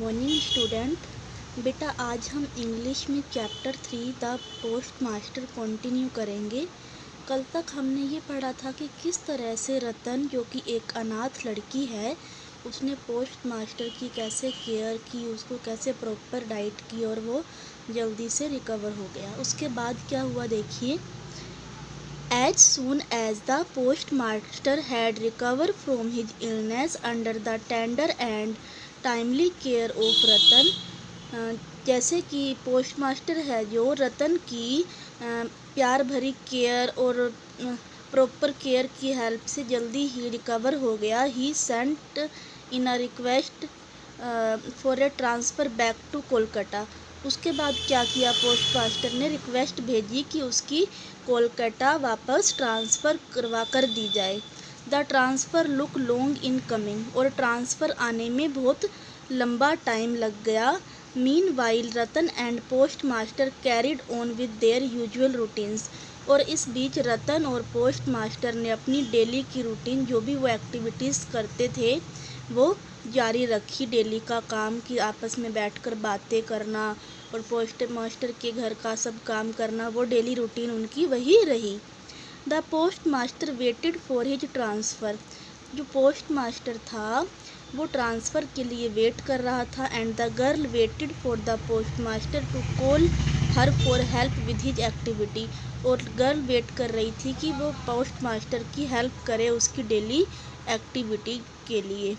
Morning student. बेटा आज हम इंग्लिश में chapter 3 the post master continue करेंगे। कल तक हमने ये पढ़ा था कि किस तरह से रतन, जो कि एक अनाथ लड़की है, उसने पोस्ट मास्टर की कैसे केयर की, उसको कैसे प्रॉपर डाइट की और वो जल्दी से रिकवर हो गया। उसके बाद क्या हुआ देखिए। As soon as the postmaster had recovered from his illness under the tender and timely care of रतन, जैसे कि पोस्टमास्टर है जो रतन की प्यार भरी केयर और प्रॉपर केयर की हेल्प से जल्दी ही रिकवर हो गया। He sent in a request for a transfer back to Kolkata. उसके बाद क्या किया, पोस्टमास्टर ने रिक्वेस्ट भेजी कि उसकी कोलकाता वापस ट्रांसफ़र करवा कर दी जाए। The transfer look long in coming, और ट्रांसफ़र आने में बहुत लंबा टाइम लग गया। Meanwhile Ratan and postmaster carried on with their usual routines, और इस बीच रतन और पोस्टमास्टर ने अपनी डेली की रूटीन, जो भी वो एक्टिविटीज़ करते थे, वो जारी रखी। डेली का काम कि आपस में बैठकर बातें करना और पोस्ट मास्टर के घर का सब काम करना, वो डेली रूटीन उनकी वही रही। The post master waited for his transfer, जो पोस्ट मास्टर था वो ट्रांसफ़र के लिए वेट कर रहा था। And the girl waited for the post master to call her for help with his activity, और गर्ल वेट कर रही थी कि वो पोस्ट मास्टर की हेल्प करे उसकी डेली एक्टिविटी के लिए।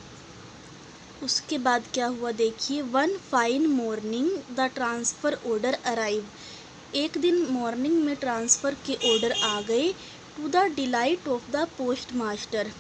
उसके बाद क्या हुआ देखिए। One fine morning the transfer order arrive, एक दिन मॉर्निंग में ट्रांसफ़र के ऑर्डर आ गए। To the delight of the post master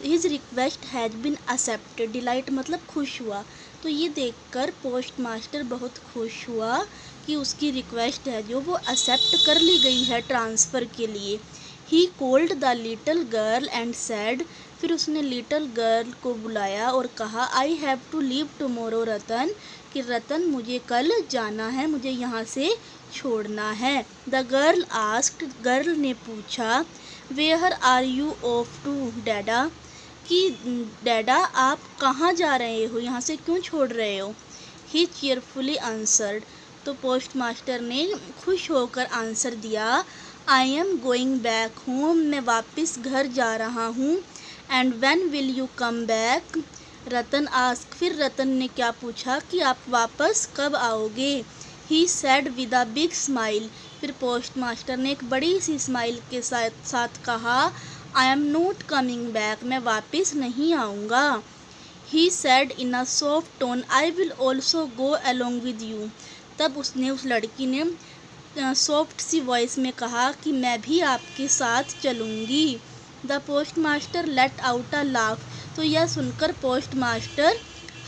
his request has been accepted. Delight मतलब खुश हुआ, तो ये देखकर पोस्ट मास्टर बहुत खुश हुआ कि उसकी रिक्वेस्ट है जो वो एक्सेप्ट कर ली गई है ट्रांसफ़र के लिए। He called the little girl and said, फिर उसने लिटल गर्ल को बुलाया और कहा, I have to leave tomorrow Ratan, कि रतन मुझे कल जाना है, मुझे यहाँ से छोड़ना है। द गर्ल आस्क्ड, गर्ल ने पूछा, where are you off to Dada, कि डैडा आप कहाँ जा रहे हो, यहाँ से क्यों छोड़ रहे हो। ही चीयरफुली आंसर्ड, तो पोस्ट मास्टर ने खुश होकर आंसर दिया, I am going back home, मैं वापस घर जा रहा हूँ। And when will you come back, Ratan ask, फिर रतन ने क्या पूछा कि आप वापस कब आओगे। He said with a big smile, फिर पोस्ट मास्टर ने एक बड़ी सी स्माइल के साथ कहा, I am not coming back, मैं वापस नहीं आऊँगा। He said in a soft tone, I will also go along with you, तब उसने, उस लड़की ने सॉफ्ट सी वॉइस में कहा कि मैं भी आपके साथ चलूँगी। The post master let out a laugh, तो यह सुनकर पोस्ट मास्टर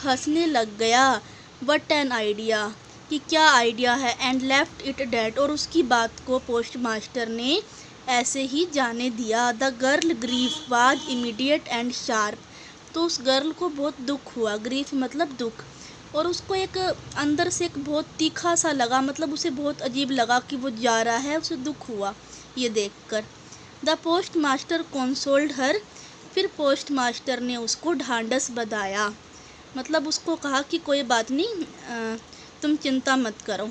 हंसने लग गया। वट एन आइडिया, कि क्या आइडिया है। एंड लेफ्ट इट डेट, और उसकी बात को पोस्ट मास्टर ने ऐसे ही जाने दिया। The girl grief was immediate and sharp, तो उस गर्ल को बहुत दुख हुआ। ग्रीफ मतलब दुख, और उसको एक अंदर से एक बहुत तीखा सा लगा, मतलब उसे बहुत अजीब लगा कि वो जा रहा है, उसे दुख हुआ ये देखकर। द पोस्ट मास्टर कंसोल्ड हर, फिर पोस्ट मास्टर ने उसको ढांढस बधाया, मतलब उसको कहा कि कोई बात नहीं, तुम चिंता मत करो।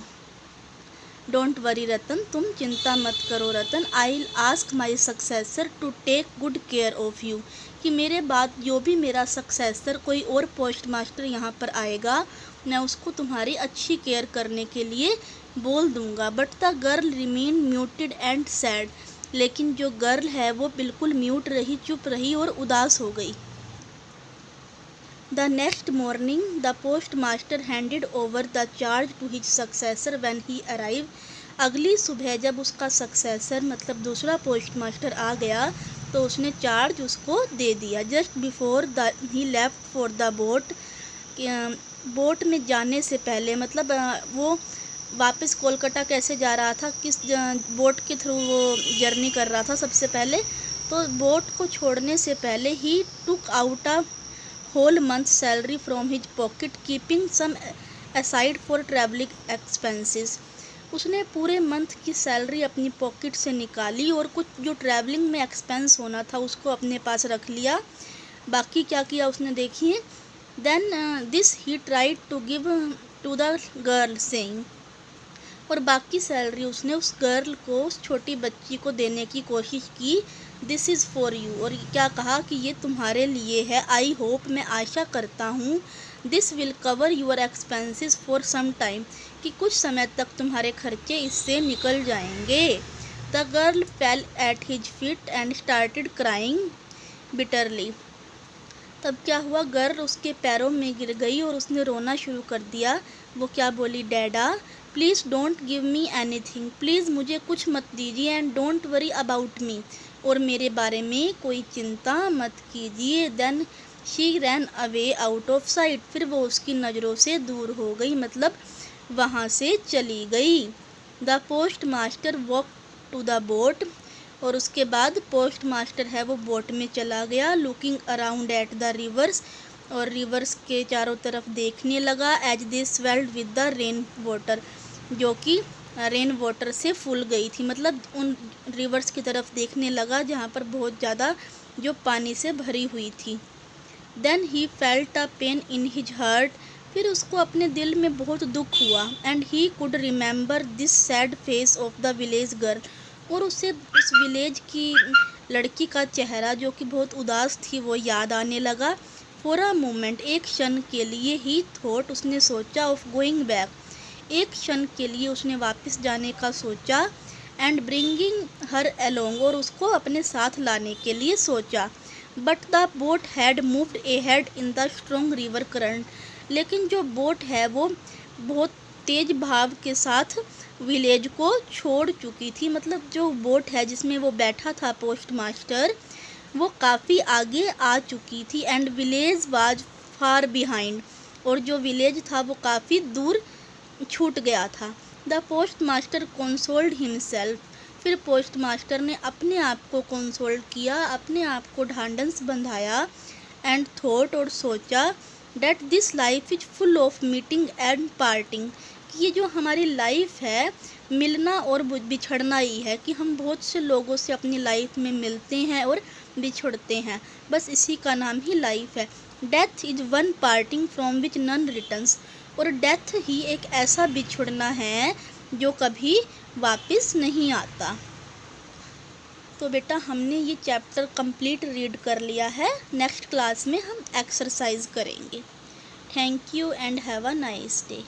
डोंट वरी रतन, तुम चिंता मत करो Ratan. I will ask my successor to take good care of you, कि मेरे बाद जो भी मेरा सक्सेसर, कोई और पोस्ट मास्टर यहाँ पर आएगा, मैं उसको तुम्हारी अच्छी केयर करने के लिए बोल दूँगा। But the girl remain muted and sad, लेकिन जो गर्ल है वो बिल्कुल म्यूट रही, चुप रही और उदास हो गई। The next morning the post master handed over the charge to his successor when he arrive, अगली सुबह जब उसका सक्सेसर मतलब दूसरा पोस्ट मास्टर आ गया, तो उसने चार्ज उसको दे दिया। Just before the he left for the boat, boat में जाने से पहले, मतलब वो वापस कोलकाता कैसे जा रहा था, किस बोट के थ्रू वो जर्नी कर रहा था सबसे पहले, तो बोट को छोड़ने से पहले he took out a whole month salary from his pocket, keeping some aside for travelling expenses, उसने पूरे मंथ की सैलरी अपनी पॉकेट से निकाली और कुछ जो ट्रैवलिंग में एक्सपेंस होना था उसको अपने पास रख लिया। बाकी क्या किया उसने देखिए। Then this he tried to give to the girl saying, और बाकी सैलरी उसने उस गर्ल को, उस छोटी बच्ची को देने की कोशिश की। दिस इज़ फॉर यू, और क्या कहा कि ये तुम्हारे लिए है। आई होप, मैं आशा करता हूँ। This will cover your expenses for some time, कि कुछ समय तक तुम्हारे खर्चे इससे निकल जाएंगे। The girl fell at his feet and started crying bitterly. तब क्या हुआ, गर्ल उसके पैरों में गिर गई और उसने रोना शुरू कर दिया। वो क्या बोली, Dada please don't give me anything, please मुझे कुछ मत दीजिए। And don't worry about me, और मेरे बारे में कोई चिंता मत कीजिए। Then she ran away out of sight, फिर वो उसकी नज़रों से दूर हो गई, मतलब वहाँ से चली गई। The post master walk to the boat, और उसके बाद पोस्ट मास्टर है वो बोट में चला गया। Looking around at the rivers, और रिवर्स के चारों तरफ देखने लगा। As they swelled with the rain water, जो कि रेन वाटर से फूल गई थी, मतलब उन रिवर्स की तरफ देखने लगा जहाँ पर बहुत ज़्यादा जो पानी से भरी हुई थी। Then he felt a pain in his heart, फिर उसको अपने दिल में बहुत दुख हुआ। And he could remember this sad face of the village girl, और उसे उस विलेज की लड़की का चेहरा जो कि बहुत उदास थी वो याद आने लगा। फॉर अ मोमेंट, एक क्षण के लिए, ही थॉट, उसने सोचा, ऑफ गोइंग बैक, एक क्षण के लिए उसने वापस जाने का सोचा। एंड ब्रिंगिंग हर अलोंग, और उसको अपने साथ लाने के लिए सोचा। But the boat had moved ahead in the strong river current, लेकिन जो बोट है वो बहुत तेज भाव के साथ विलेज को छोड़ चुकी थी। मतलब जो बोट है जिसमें वो बैठा था पोस्ट मास्टर, वो काफ़ी आगे आ चुकी थी। And village was far behind, और जो विलेज था वो काफ़ी दूर छूट गया था। The post master consoled himself, फिर पोस्ट मास्टर ने अपने आप को कंसोल्ड किया, अपने आप को ढांढस बंधाया। एंड थॉट, और सोचा, that this life is full of meeting and parting, कि ये जो हमारी लाइफ है मिलना और बिछड़ना ही है, कि हम बहुत से लोगों से अपनी लाइफ में मिलते हैं और बिछड़ते हैं, बस इसी का नाम ही लाइफ है। Death is one parting from which none returns, और डेथ ही एक ऐसा बिछड़ना है जो कभी वापस नहीं आता। तो बेटा हमने ये चैप्टर कंप्लीट रीड कर लिया है। नेक्स्ट क्लास में हम एक्सरसाइज करेंगे। Thank you and have a nice day.